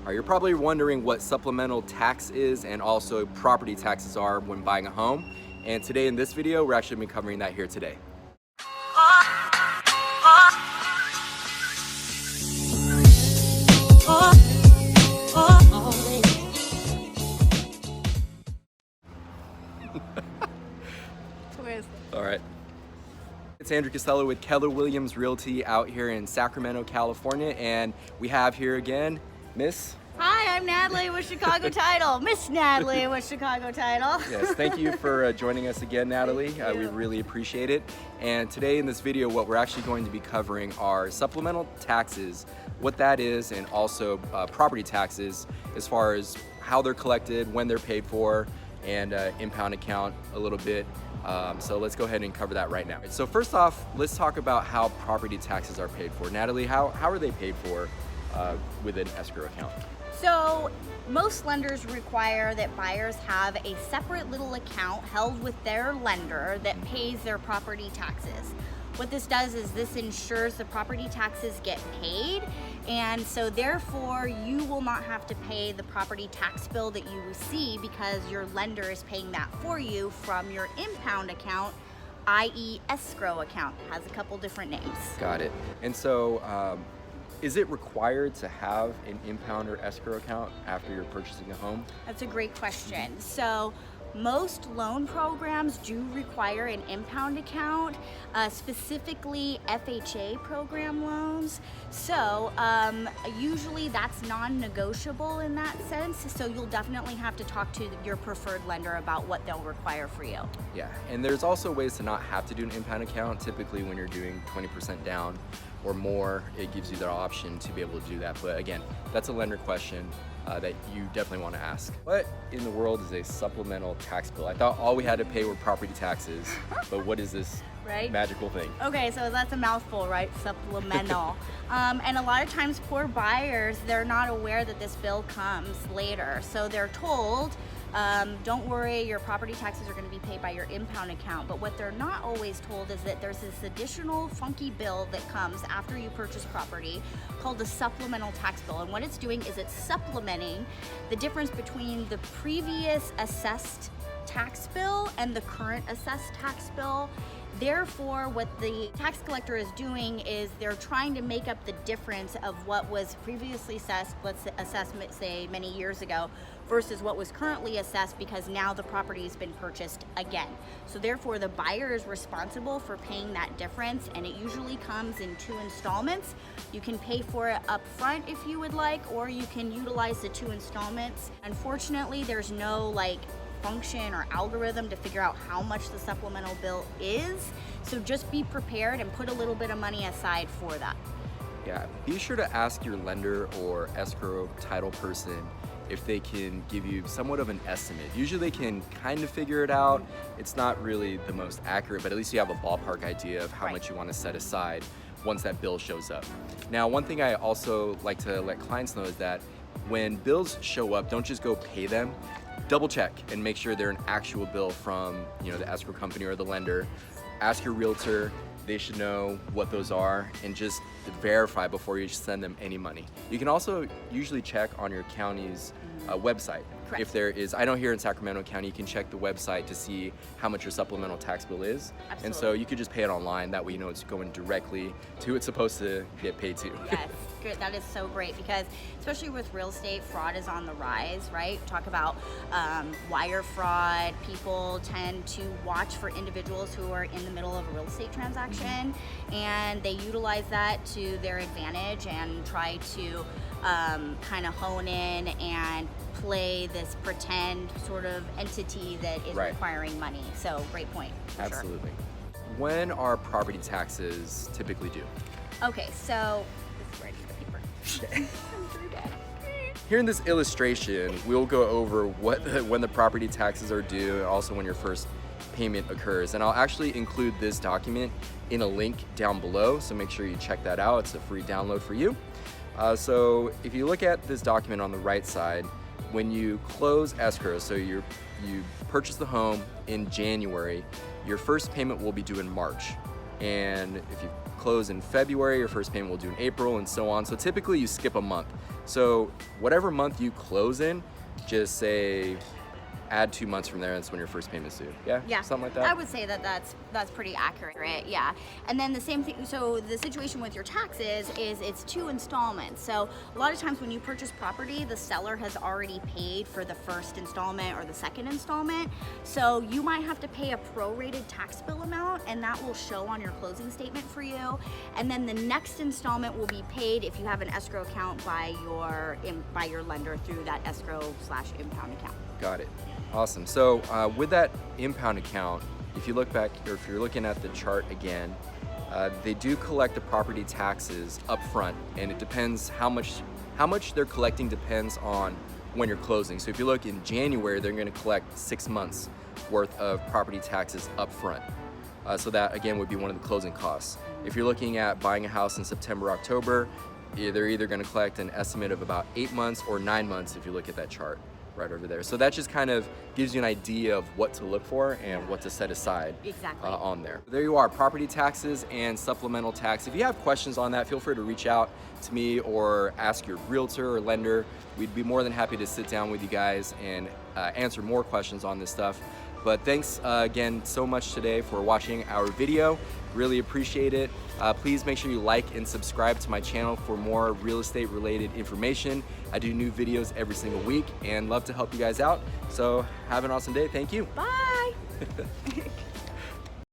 All right, you're probably wondering what supplemental tax is and also property taxes are when buying a home. And today in this video, we're actually going to be covering that here today. All right. It's Andrew Castelo with Keller Williams Realty out here in Sacramento, California. And we have here again, Miss. Hi, I'm Natalie with Chicago Title. Miss Natalie with Chicago Title. Yes, thank you for joining us again, Natalie. We really appreciate it. And today in this video, what we're actually going to be covering are supplemental taxes, what that is, and also property taxes as far as how they're collected, when they're paid for, and impound account a little bit. So let's go ahead and cover that right now. So first off, let's talk about how property taxes are paid for. Natalie, how are they paid for with an escrow account? So most lenders require that buyers have a separate little account held with their lender that pays their property taxes. What this does is this ensures the property taxes get paid, and so therefore you will not have to pay the property tax bill that you receive because your lender is paying that for you from your impound account, i.e. escrow account. It has a couple different names. Got it. And so is it required to have an impound or escrow account after you're purchasing a home? That's a great question. So most loan programs do require an impound account, specifically FHA program loans. So usually that's non-negotiable in that sense. So you'll definitely have to talk to your preferred lender about what they'll require for you. Yeah, and there's also ways to not have to do an impound account. Typically when you're doing 20% down or more, it gives you the option to be able to do that. But again, that's a lender question that you definitely want to ask. What in the world is a supplemental tax bill? I thought all we had to pay were property taxes, but what is this magical thing? Okay, so that's a mouthful, right? Supplemental. And a lot of times poor buyers, they're not aware that this bill comes later. So they're told, don't worry, your property taxes are going to be paid by your impound account. But what they're not always told is that there's this additional funky bill that comes after you purchase property called the supplemental tax bill. And what it's doing is it's supplementing the difference between the previous assessed tax bill and the current assessed tax bill. Therefore, what the tax collector is doing is they're trying to make up the difference of what was previously assessed, say many years ago, versus what was currently assessed because now the property has been purchased again. So therefore, the buyer is responsible for paying that difference, and it usually comes in 2 installments. You can pay for it up front if you would like, or you can utilize the 2 installments. Unfortunately, there's no function or algorithm to figure out how much the supplemental bill is. So just be prepared and put a little bit of money aside for that. Yeah, be sure to ask your lender or escrow title person if they can give you somewhat of an estimate. Usually they can kind of figure it out. It's not really the most accurate, but at least you have a ballpark idea of how much you want to set aside once that bill shows up. Now, one thing I also like to let clients know is that when bills show up, don't just go pay them. Double check and make sure they're an actual bill from the escrow company or the lender. Ask your realtor. They should know what those are, and just verify before you send them any money. You can also usually check on your county's website. Correct. If there is, I know here in Sacramento County, you can check the website to see how much your supplemental tax bill is. Absolutely. And so you could just pay it online. That way you know it's going directly to who it's supposed to get paid to. Yes, good. That is so great because especially with real estate, fraud is on the rise, right? Talk about wire fraud. People tend to watch for individuals who are in the middle of a real estate transaction, and they utilize that to their advantage and try to kind of hone in and play this pretend sort of entity that is requiring money. So great point. Absolutely. Sure. When are property taxes typically due? Okay, so this is where I need the paper. Here in this illustration, we'll go over when the property taxes are due and also when your first payment occurs. And I'll actually include this document in a link down below, so make sure you check that out. It's a free download for you. So if you look at this document on the right side, when you close escrow, so you purchase the home in January, your first payment will be due in March. And if you close in February, your first payment will due in April, and so on. So typically you skip a month. So whatever month you close in, just say add 2 months from there, that's when your first payment's due. Yeah, something like that. I would say that that's pretty accurate. Yeah, and then the same thing. So the situation with your taxes is it's 2 installments. So a lot of times when you purchase property, the seller has already paid for the first installment or the second installment. So you might have to pay a prorated tax bill amount, and that will show on your closing statement for you. And then the next installment will be paid if you have an escrow account by your lender through that escrow/impound account. Got it. Awesome. So with that impound account, if you look back, or if you're looking at the chart again, they do collect the property taxes up front, and it depends how much they're collecting depends on when you're closing. So if you look in January, they're going to collect 6 months worth of property taxes up front. So that again would be one of the closing costs. If you're looking at buying a house in September, October, they're either going to collect an estimate of about 8 months or 9 months if you look at that chart right over there. So that just kind of gives you an idea of what to look for and what to set aside on there. There you are, property taxes and supplemental tax. If you have questions on that, feel free to reach out to me or ask your realtor or lender. We'd be more than happy to sit down with you guys and answer more questions on this stuff. But thanks again so much today for watching our video. Really appreciate it. Please make sure you like and subscribe to my channel for more real estate related information. I do new videos every single week and love to help you guys out. So have an awesome day. Thank you. Bye.